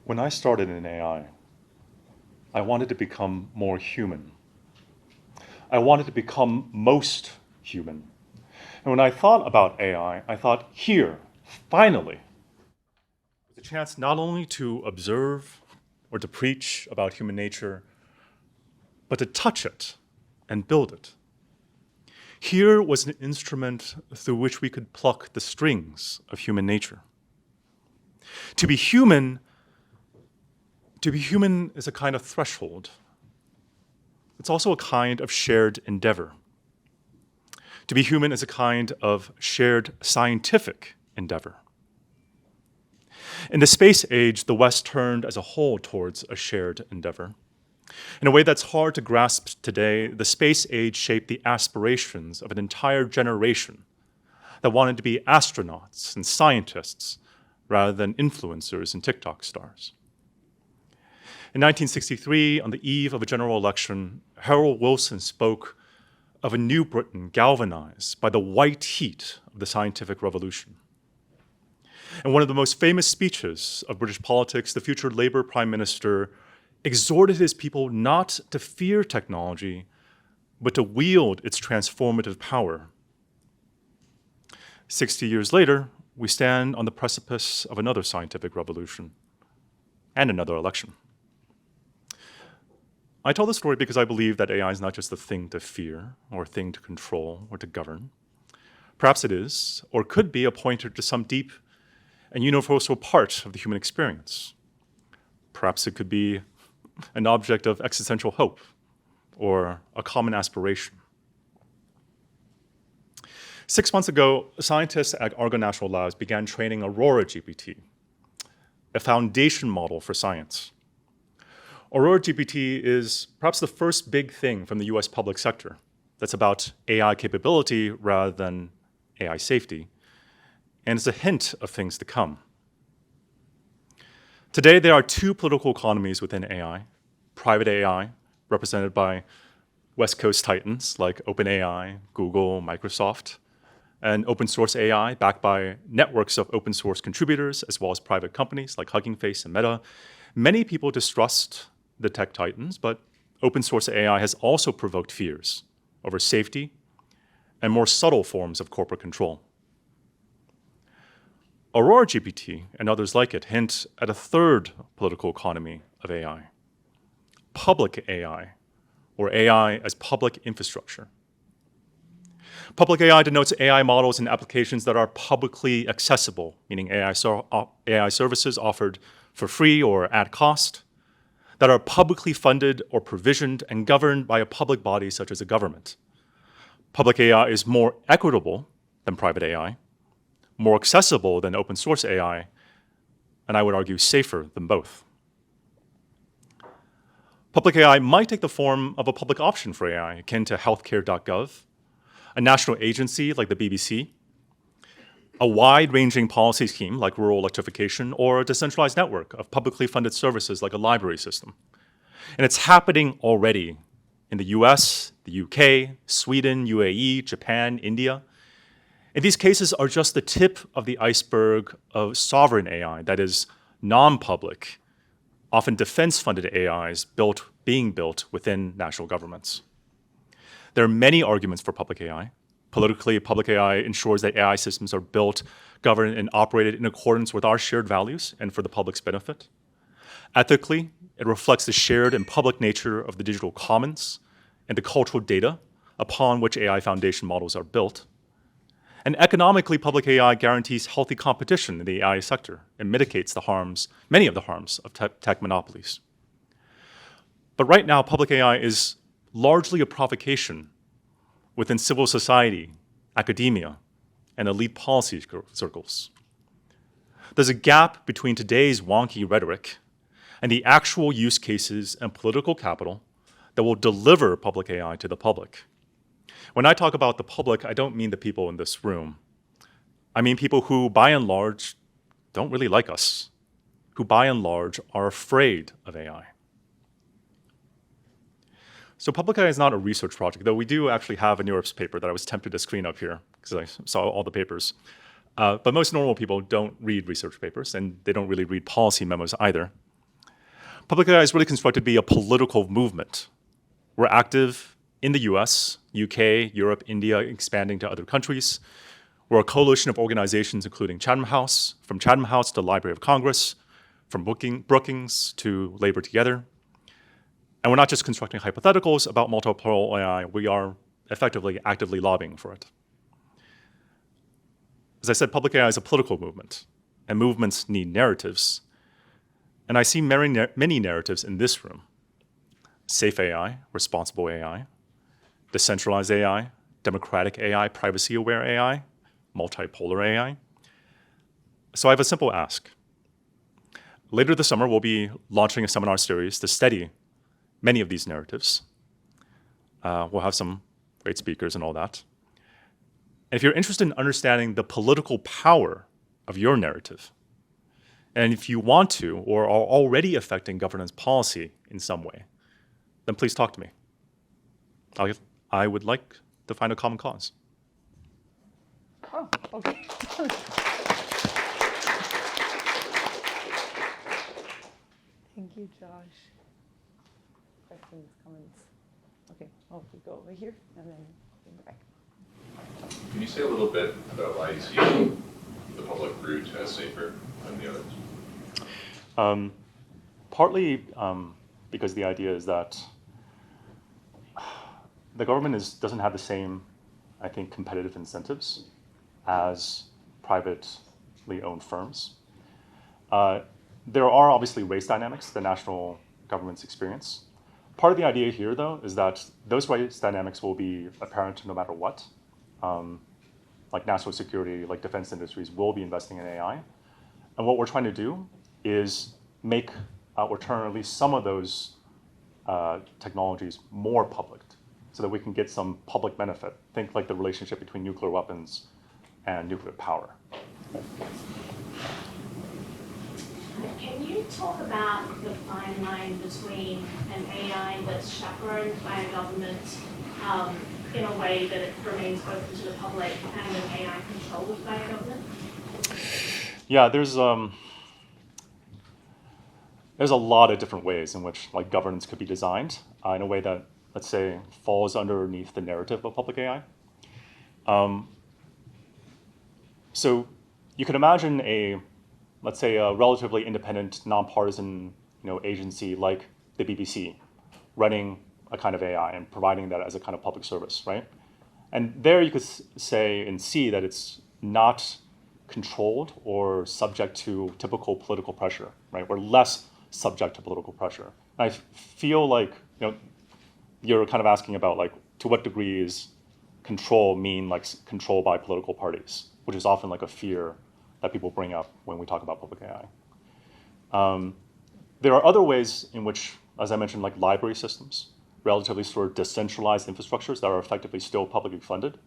When I started in I wanted to become more human. I wanted to become most human. And when I thought about AI, I thought, here, finally, the chance not only to observe or to preach about human nature, but to touch it and build it. Here was an instrument through which we could pluck the strings of human nature. To be human is a kind of threshold. It's also a kind of shared endeavor. To be human is a kind of shared scientific endeavor. In the space age, the West turned as a whole towards a shared endeavor. In a way that's hard to grasp today, the space age shaped the aspirations of an entire generation that wanted to be astronauts and scientists rather than influencers and TikTok stars. In 1963, on the eve of a general election, Harold Wilson spoke of a new Britain galvanized by the white heat of the scientific revolution. In one of the most famous speeches of British politics, the future Labour Prime Minister exhorted his people not to fear technology, but to wield its transformative power. 60 years later, we stand on the precipice of another scientific revolution and another election. I tell this story because I believe that AI is not just a thing to fear or a thing to control or to govern. Perhaps it is, or could be, a pointer to some deep and universal part of the human experience. Perhaps it could be an object of existential hope or a common aspiration. 6 months ago, scientists at Argonne National Labs began training Aurora GPT, a foundation model for science. Aurora GPT is perhaps the first big thing from the US public sector that's about AI capability rather than AI safety, and it's a hint of things to come. Today, there are two political economies within AI: private AI, represented by West Coast titans like OpenAI, Google, Microsoft, and open source AI, backed by networks of open source contributors, as well as private companies like Hugging Face and Meta. Many people distrust the tech titans, but open source AI has also provoked fears over safety and more subtle forms of corporate control. Aurora GPT and others like it hint at a third political economy of AI: public AI, or AI as public infrastructure. Public AI denotes AI models and applications that are publicly accessible, meaning AI services offered for free or at cost, that are publicly funded or provisioned and governed by a public body such as a government. Public AI is more equitable than private AI, more accessible than open source AI, and I would argue safer than both. Public AI might take the form of a public option for AI, akin to healthcare.gov, a national agency like the BBC, a wide-ranging policy scheme like rural electrification, or a decentralized network of publicly funded services like a library system. And it's happening already in the US, the UK, Sweden, UAE, Japan, India. And these cases are just the tip of the iceberg of sovereign AI, that is, non-public, often defense-funded AIs being built within national governments. There are many arguments for public AI. Politically, public AI ensures that AI systems are built, governed, and operated in accordance with our shared values and for the public's benefit. Ethically, it reflects the shared and public nature of the digital commons and the cultural data upon which AI foundation models are built. And economically, public AI guarantees healthy competition in the AI sector and mitigates many of the harms of tech monopolies. But right now, public AI is largely a provocation within civil society, academia, and elite policy circles. There's a gap between today's wonky rhetoric and the actual use cases and political capital that will deliver public AI to the public. When I talk about the public, I don't mean the people in this room. I mean people who, by and large, don't really like us, who, by and large, are afraid of AI. So public AI is not a research project, though we do actually have a New York paper that I was tempted to screen up here because I saw all the papers. But most normal people don't read research papers, and they don't really read policy memos either. Public AI is really constructed to be a political movement. We're active in the US, UK, Europe, India, expanding to other countries. We're a coalition of organizations including Chatham House, from Chatham House to Library of Congress, from Brookings to Labor Together. And we're not just constructing hypotheticals about multipolar AI, we are effectively actively lobbying for it. As I said, public AI is a political movement, and movements need narratives. And I see many narratives in this room. Safe AI, responsible AI, decentralized AI, democratic AI, privacy-aware AI, multipolar AI. So I have a simple ask. Later this summer, we'll be launching a seminar series to study many of these narratives. We'll have some great speakers and all that. And if you're interested in understanding the political power of your narrative, and if you want to or are already affecting governance policy in some way, then please talk to me. I would like to find a common cause. Oh, okay. Thank you, Josh. Questions, comments? Okay, we go over here and then in the back. Can you say a little bit about why you see the public route as safer than the others? Partly because the idea is that the government doesn't have the same, I think, competitive incentives as privately owned firms. There are obviously race dynamics that national governments experience. Part of the idea here, though, is that those race dynamics will be apparent no matter what. Like national security, like defense industries will be investing in AI. And what we're trying to do is make or turn at least some of those technologies more public so that we can get some public benefit. Think like the relationship between nuclear weapons and nuclear power. Can you talk about the fine line between an AI that's chaperoned by a government in a way that it remains open to the public and an AI controlled by a government? Yeah, there's a lot of different ways in which like governance could be designed in a way that, let's say, falls underneath the narrative of public AI. So you can imagine let's say a relatively independent, nonpartisan, agency like the BBC running a kind of AI and providing that as a kind of public service, right? And there you could say and see that it's not controlled or subject to typical political pressure, right? We're less subject to political pressure. And I feel like you're kind of asking about like to what degree is control mean like control by political parties, which is often like a fear that people bring up when we talk about public AI. There are other ways in which, as I mentioned, like library systems, relatively sort of decentralized infrastructures that are effectively still publicly funded.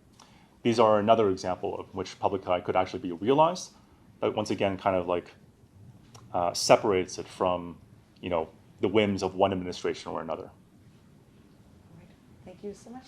These are another example of which public AI could actually be realized, but once again, kind of like separates it from, the whims of one administration or another. All right. Thank you so much.